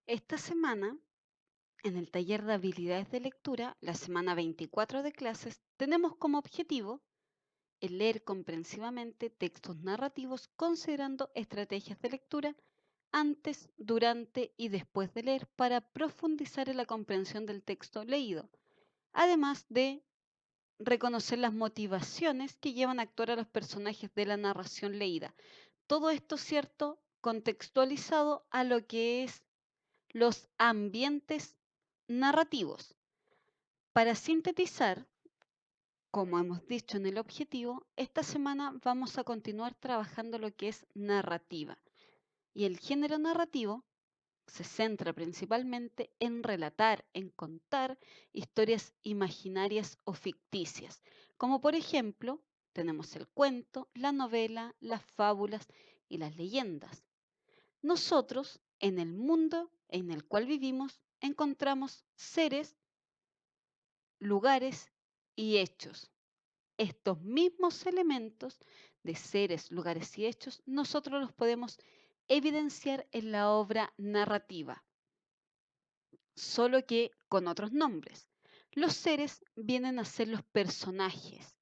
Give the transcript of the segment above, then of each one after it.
Esta semana, en el taller de habilidades de lectura, la semana 24 de clases, tenemos como objetivo el leer comprensivamente textos narrativos considerando estrategias de lectura antes, durante y después de leer para profundizar en la comprensión del texto leído, además de reconocer las motivaciones que llevan a actuar a los personajes de la narración leída. Todo esto, cierto, contextualizado a lo que es los ambientes narrativos. Para sintetizar, como hemos dicho en el objetivo, esta semana vamos a continuar trabajando lo que es narrativa. Y el género narrativo se centra principalmente en relatar, en contar historias imaginarias o ficticias, como por ejemplo tenemos el cuento, la novela, las fábulas y las leyendas. Nosotros, en el mundo en el cual vivimos, encontramos seres, lugares y hechos. Estos mismos elementos de seres, lugares y hechos, nosotros los podemos evidenciar en la obra narrativa, solo que con otros nombres. Los seres vienen a ser los personajes,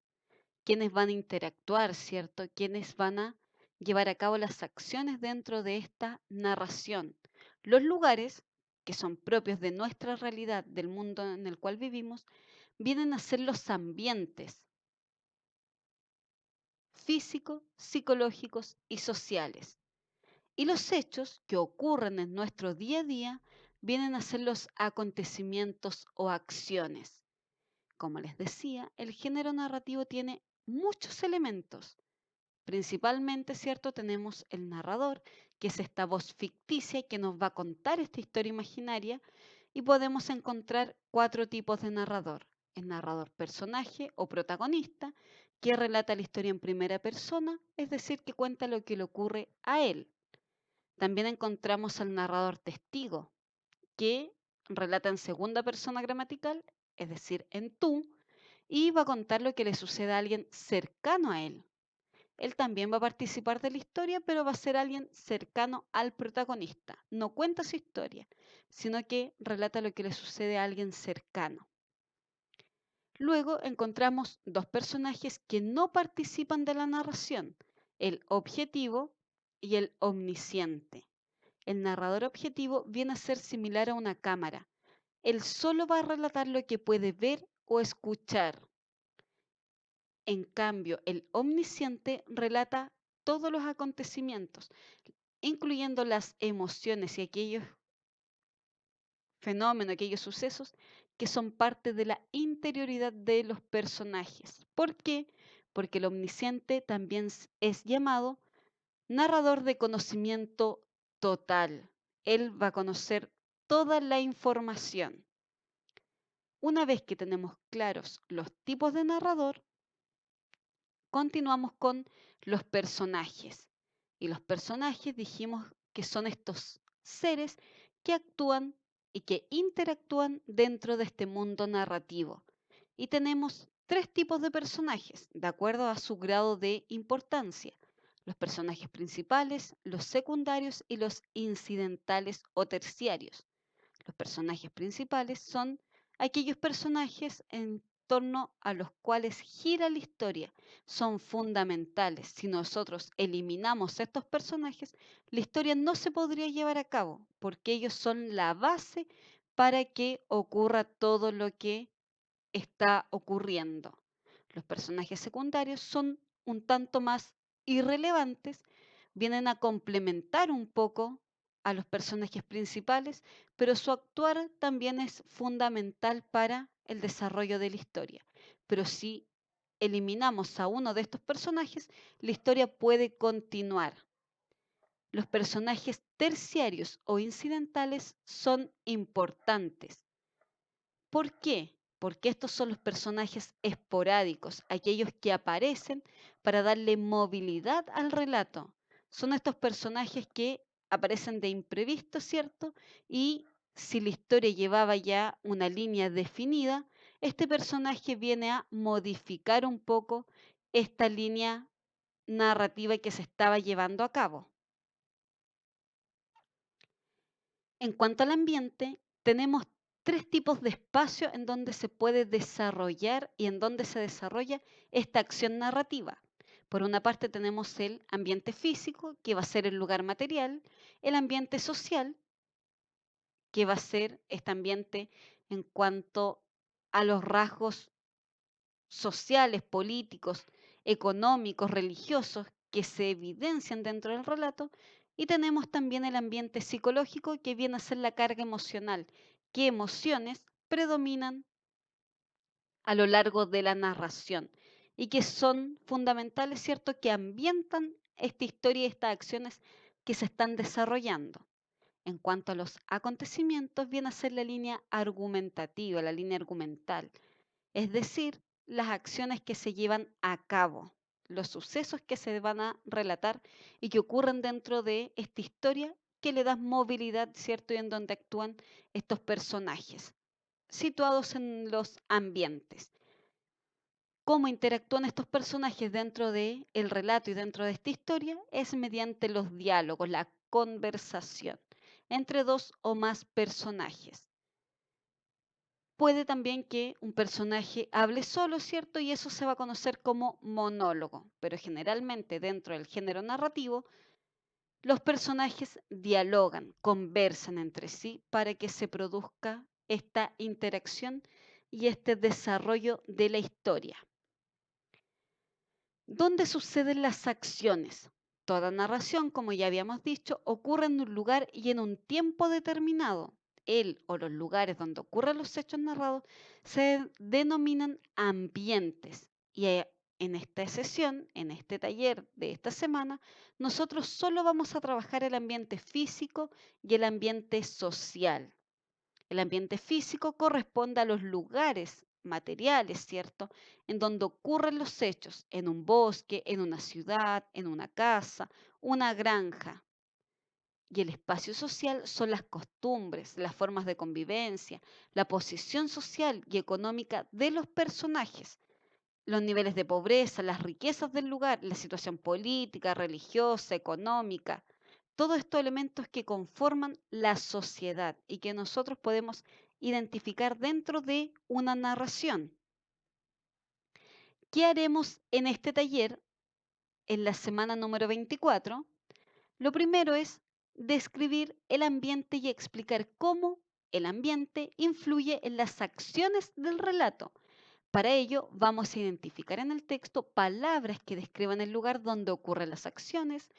quienes van a interactuar, ¿cierto? Quienes van a llevar a cabo las acciones dentro de esta narración. Los lugares, que son propios de nuestra realidad, del mundo en el cual vivimos, vienen a ser los ambientes físicos, psicológicos y sociales. Y los hechos que ocurren en nuestro día a día vienen a ser los acontecimientos o acciones. Como les decía, el género narrativo tiene muchos elementos. Principalmente, ¿cierto? Tenemos el narrador, que es esta voz ficticia que nos va a contar esta historia imaginaria, y podemos encontrar cuatro tipos de narrador. El narrador personaje o protagonista, que relata la historia en primera persona, es decir, que cuenta lo que le ocurre a él. También encontramos al narrador testigo, que relata en segunda persona gramatical, es decir, en tú, y va a contar lo que le sucede a alguien cercano a él. Él también va a participar de la historia, pero va a ser alguien cercano al protagonista. No cuenta su historia, sino que relata lo que le sucede a alguien cercano. Luego encontramos dos personajes que no participan de la narración, el objetivo y el omnisciente. El narrador objetivo viene a ser similar a una cámara. Él solo va a relatar lo que puede ver o escuchar. En cambio, el omnisciente relata todos los acontecimientos, incluyendo las emociones y aquellos fenómenos, aquellos sucesos que son parte de la interioridad de los personajes. ¿Por qué? Porque el omnisciente también es llamado narrador de conocimiento total. Él va a conocer toda la información. Una vez que tenemos claros los tipos de narrador, continuamos con los personajes. Y los personajes dijimos que son estos seres que actúan y que interactúan dentro de este mundo narrativo. Y tenemos tres tipos de personajes, de acuerdo a su grado de importancia. Los personajes principales, los secundarios y los incidentales o terciarios. Los personajes principales son aquellos personajes en torno a los cuales gira la historia. Son fundamentales. Si nosotros eliminamos estos personajes, la historia no se podría llevar a cabo porque ellos son la base para que ocurra todo lo que está ocurriendo. Los personajes secundarios son un tanto más irrelevantes, vienen a complementar un poco a los personajes principales, pero su actuar también es fundamental para el desarrollo de la historia. Pero si eliminamos a uno de estos personajes, la historia puede continuar. Los personajes terciarios o incidentales son importantes. ¿Por qué? Porque estos son los personajes esporádicos, aquellos que aparecen para darle movilidad al relato. Son estos personajes que aparecen de imprevisto, ¿cierto? Y si la historia llevaba ya una línea definida, este personaje viene a modificar un poco esta línea narrativa que se estaba llevando a cabo. En cuanto al ambiente, tenemos tres tipos de espacio en donde se puede desarrollar y en donde se desarrolla esta acción narrativa. Por una parte tenemos el ambiente físico, que va a ser el lugar material, el ambiente social, que va a ser este ambiente en cuanto a los rasgos sociales, políticos, económicos, religiosos que se evidencian dentro del relato, y tenemos también el ambiente psicológico que viene a ser la carga emocional, qué emociones predominan a lo largo de la narración y que son fundamentales, ¿cierto?, que ambientan esta historia y estas acciones que se están desarrollando. En cuanto a los acontecimientos, viene a ser la línea argumentativa, la línea argumental, es decir, las acciones que se llevan a cabo, los sucesos que se van a relatar y que ocurren dentro de esta historia que le da movilidad, ¿cierto? Y en donde actúan estos personajes, situados en los ambientes. Cómo interactúan estos personajes dentro del relato y dentro de esta historia es mediante los diálogos, la conversación entre dos o más personajes. Puede también que un personaje hable solo, ¿cierto? Y eso se va a conocer como monólogo, pero generalmente dentro del género narrativo, los personajes dialogan, conversan entre sí para que se produzca esta interacción y este desarrollo de la historia. ¿Dónde suceden las acciones? Toda narración, como ya habíamos dicho, ocurre en un lugar y en un tiempo determinado. El o los lugares donde ocurren los hechos narrados se denominan ambientes. Y en esta sesión, en este taller de esta semana, nosotros solo vamos a trabajar el ambiente físico y el ambiente social. El ambiente físico corresponde a los lugares materiales, ¿cierto? En donde ocurren los hechos, en un bosque, en una ciudad, en una casa, una granja. Y el espacio social son las costumbres, las formas de convivencia, la posición social y económica de los personajes, los niveles de pobreza, las riquezas del lugar, la situación política, religiosa, económica, todos estos elementos que conforman la sociedad y que nosotros podemos identificar dentro de una narración. ¿Qué haremos en este taller en la semana número 24? Lo primero es describir el ambiente y explicar cómo el ambiente influye en las acciones del relato. Para ello, vamos a identificar en el texto palabras que describan el lugar donde ocurren las acciones.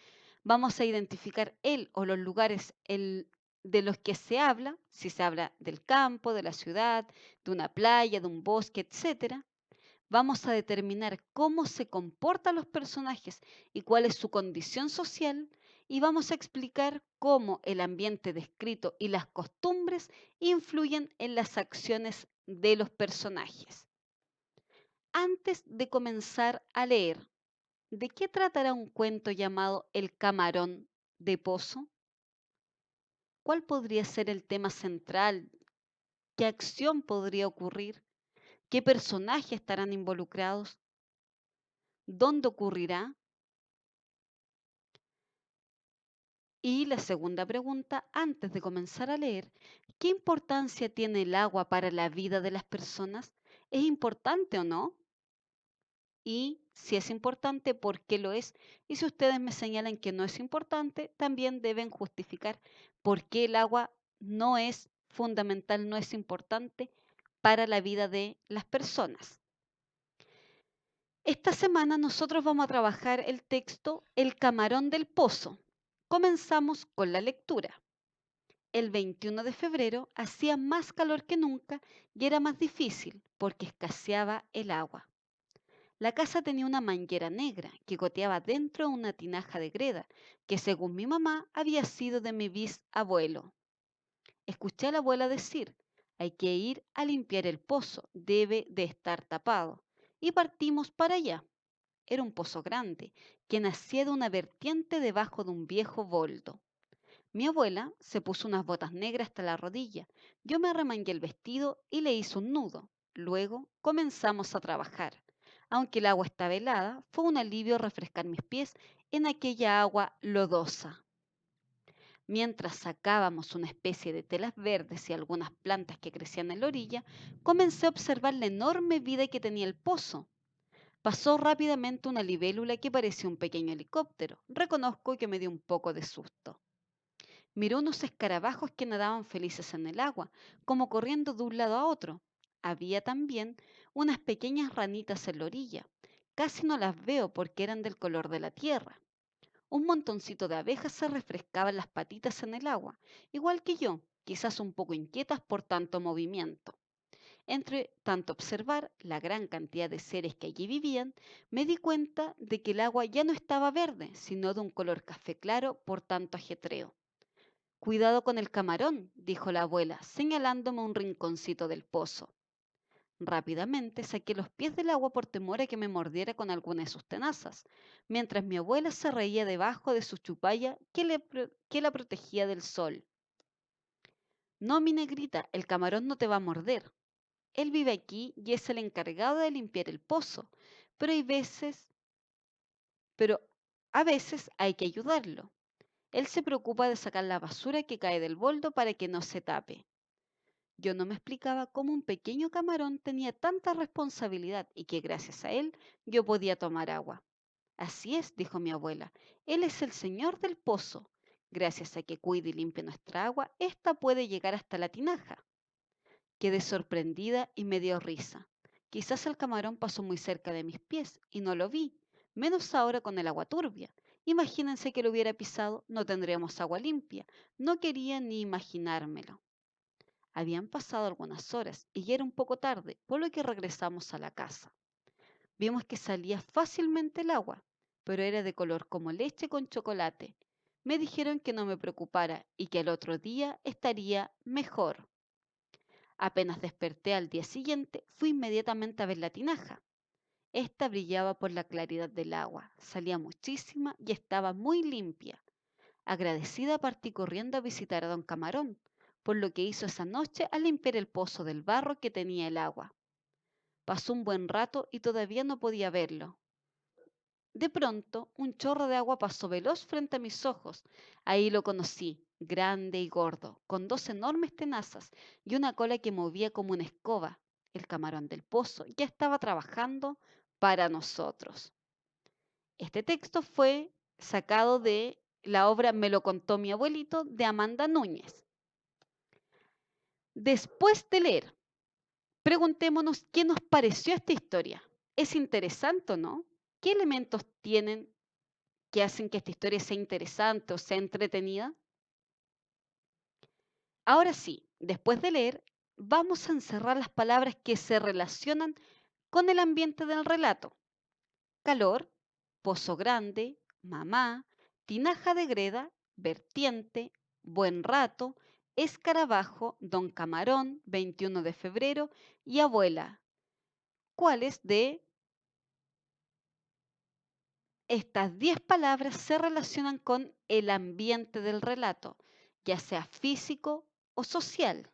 Vamos a identificar el o los lugares de los que se habla, si se habla del campo, de la ciudad, de una playa, de un bosque, etcétera. Vamos a determinar cómo se comportan los personajes y cuál es su condición social. Y vamos a explicar cómo el ambiente descrito y las costumbres influyen en las acciones de los personajes. Antes de comenzar a leer, ¿de qué tratará un cuento llamado El camarón de pozo? ¿Cuál podría ser el tema central? ¿Qué acción podría ocurrir? ¿Qué personajes estarán involucrados? ¿Dónde ocurrirá? Y la segunda pregunta, antes de comenzar a leer, ¿qué importancia tiene el agua para la vida de las personas? ¿Es importante o no? Y si es importante, ¿por qué lo es? Y si ustedes me señalan que no es importante, también deben justificar por qué el agua no es fundamental, no es importante para la vida de las personas. Esta semana nosotros vamos a trabajar el texto El camarón del pozo. Comenzamos con la lectura. El 21 de febrero hacía más calor que nunca y era más difícil porque escaseaba el agua. La casa tenía una manguera negra que goteaba dentro de una tinaja de greda, que según mi mamá había sido de mi bisabuelo. Escuché a la abuela decir, hay que ir a limpiar el pozo, debe de estar tapado. Y partimos para allá. Era un pozo grande, que nacía de una vertiente debajo de un viejo boldo. Mi abuela se puso unas botas negras hasta la rodilla. Yo me arremangué el vestido y le hice un nudo. Luego comenzamos a trabajar. Aunque el agua estaba helada, fue un alivio refrescar mis pies en aquella agua lodosa. Mientras sacábamos una especie de telas verdes y algunas plantas que crecían en la orilla, comencé a observar la enorme vida que tenía el pozo. Pasó rápidamente una libélula que parecía un pequeño helicóptero. Reconozco que me dio un poco de susto. Miró unos escarabajos que nadaban felices en el agua, como corriendo de un lado a otro. Había también unas pequeñas ranitas en la orilla. Casi no las veo porque eran del color de la tierra. Un montoncito de abejas se refrescaban las patitas en el agua, igual que yo, quizás un poco inquietas por tanto movimiento. Entre tanto observar la gran cantidad de seres que allí vivían, me di cuenta de que el agua ya no estaba verde, sino de un color café claro por tanto ajetreo. Cuidado con el camarón, dijo la abuela, señalándome un rinconcito del pozo. Rápidamente saqué los pies del agua por temor a que me mordiera con alguna de sus tenazas, mientras mi abuela se reía debajo de su chupalla que la protegía del sol. No, mi negrita, el camarón no te va a morder. Él vive aquí y es el encargado de limpiar el pozo, pero pero a veces hay que ayudarlo. Él se preocupa de sacar la basura que cae del boldo para que no se tape. Yo no me explicaba cómo un pequeño camarón tenía tanta responsabilidad y que gracias a él yo podía tomar agua. Así es, dijo mi abuela, él es el señor del pozo. Gracias a que cuide y limpie nuestra agua, ésta puede llegar hasta la tinaja. Quedé sorprendida y me dio risa. Quizás el camarón pasó muy cerca de mis pies y no lo vi, menos ahora con el agua turbia. Imagínense que lo hubiera pisado, no tendríamos agua limpia. No quería ni imaginármelo. Habían pasado algunas horas y ya era un poco tarde, por lo que regresamos a la casa. Vimos que salía fácilmente el agua, pero era de color como leche con chocolate. Me dijeron que no me preocupara y que al otro día estaría mejor. Apenas desperté al día siguiente, fui inmediatamente a ver la tinaja. Esta brillaba por la claridad del agua, salía muchísima y estaba muy limpia. Agradecida partí corriendo a visitar a don Camarón, por lo que hizo esa noche al limpiar el pozo del barro que tenía el agua. Pasó un buen rato y todavía no podía verlo. De pronto, un chorro de agua pasó veloz frente a mis ojos. Ahí lo conocí, grande y gordo, con dos enormes tenazas y una cola que movía como una escoba. El camarón del pozo ya estaba trabajando para nosotros. Este texto fue sacado de la obra Me lo contó mi abuelito de Amanda Núñez. Después de leer, preguntémonos qué nos pareció esta historia. ¿Es interesante o no? ¿Qué elementos tienen que hacen que esta historia sea interesante o sea entretenida? Ahora sí, después de leer, vamos a encerrar las palabras que se relacionan con el ambiente del relato. Calor, pozo grande, mamá, tinaja de greda, vertiente, buen rato, escarabajo, don Camarón, 21 de febrero y abuela. ¿Cuáles de estas 10 palabras se relacionan con el ambiente del relato, ya sea físico o social?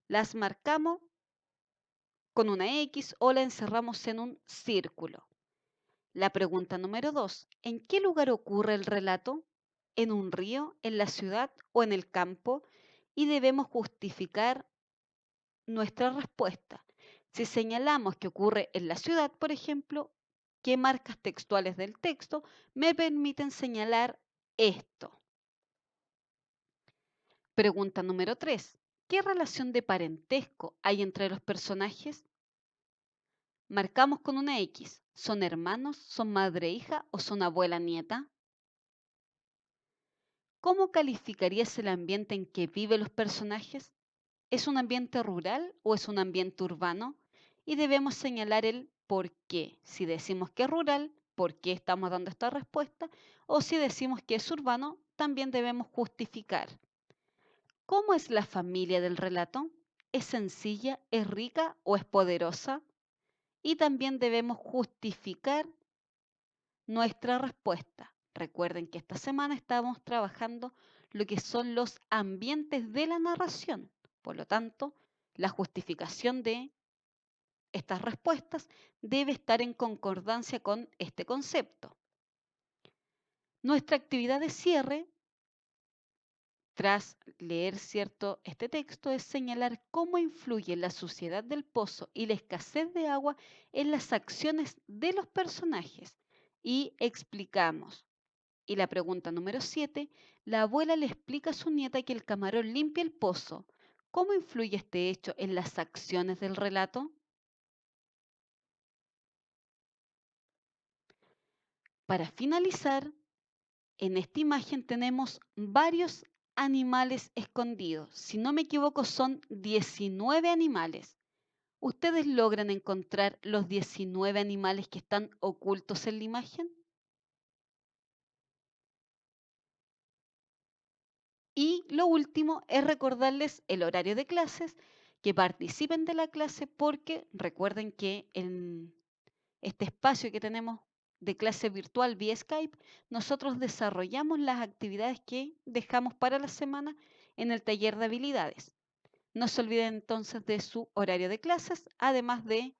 Las marcamos con una X o la encerramos en un círculo. La pregunta número 2. ¿En qué lugar ocurre el relato? ¿En un río, en la ciudad o en el campo? Y debemos justificar nuestra respuesta. Si señalamos que ocurre en la ciudad, por ejemplo, ¿qué marcas textuales del texto me permiten señalar esto? Pregunta número 3. ¿Qué relación de parentesco hay entre los personajes? Marcamos con una X. ¿Son hermanos? ¿Son madre e hija? ¿O son abuela nieta? ¿Cómo calificarías el ambiente en que viven los personajes? ¿Es un ambiente rural o es un ambiente urbano? Y debemos señalar el por qué. Si decimos que es rural, ¿por qué estamos dando esta respuesta? O si decimos que es urbano, también debemos justificar. ¿Cómo es la familia del relato? ¿Es sencilla, es rica o es poderosa? Y también debemos justificar nuestra respuesta. Recuerden que esta semana estábamos trabajando lo que son los ambientes de la narración. Por lo tanto, la justificación de estas respuestas debe estar en concordancia con este concepto. Nuestra actividad de cierre, tras leer cierto este texto, es señalar cómo influye la suciedad del pozo y la escasez de agua en las acciones de los personajes. Y explicamos. Y la pregunta número 7, la abuela le explica a su nieta que el camarón limpia el pozo. ¿Cómo influye este hecho en las acciones del relato? Para finalizar, en esta imagen tenemos varios animales escondidos. Si no me equivoco, son 19 animales. ¿Ustedes logran encontrar los 19 animales que están ocultos en la imagen? Y lo último es recordarles el horario de clases, que participen de la clase porque recuerden que en este espacio que tenemos de clase virtual vía Skype, nosotros desarrollamos las actividades que dejamos para la semana en el taller de habilidades. No se olviden entonces de su horario de clases, además de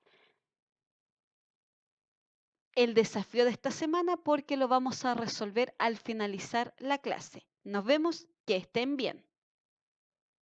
el desafío de esta semana porque lo vamos a resolver al finalizar la clase. Nos vemos, que estén bien.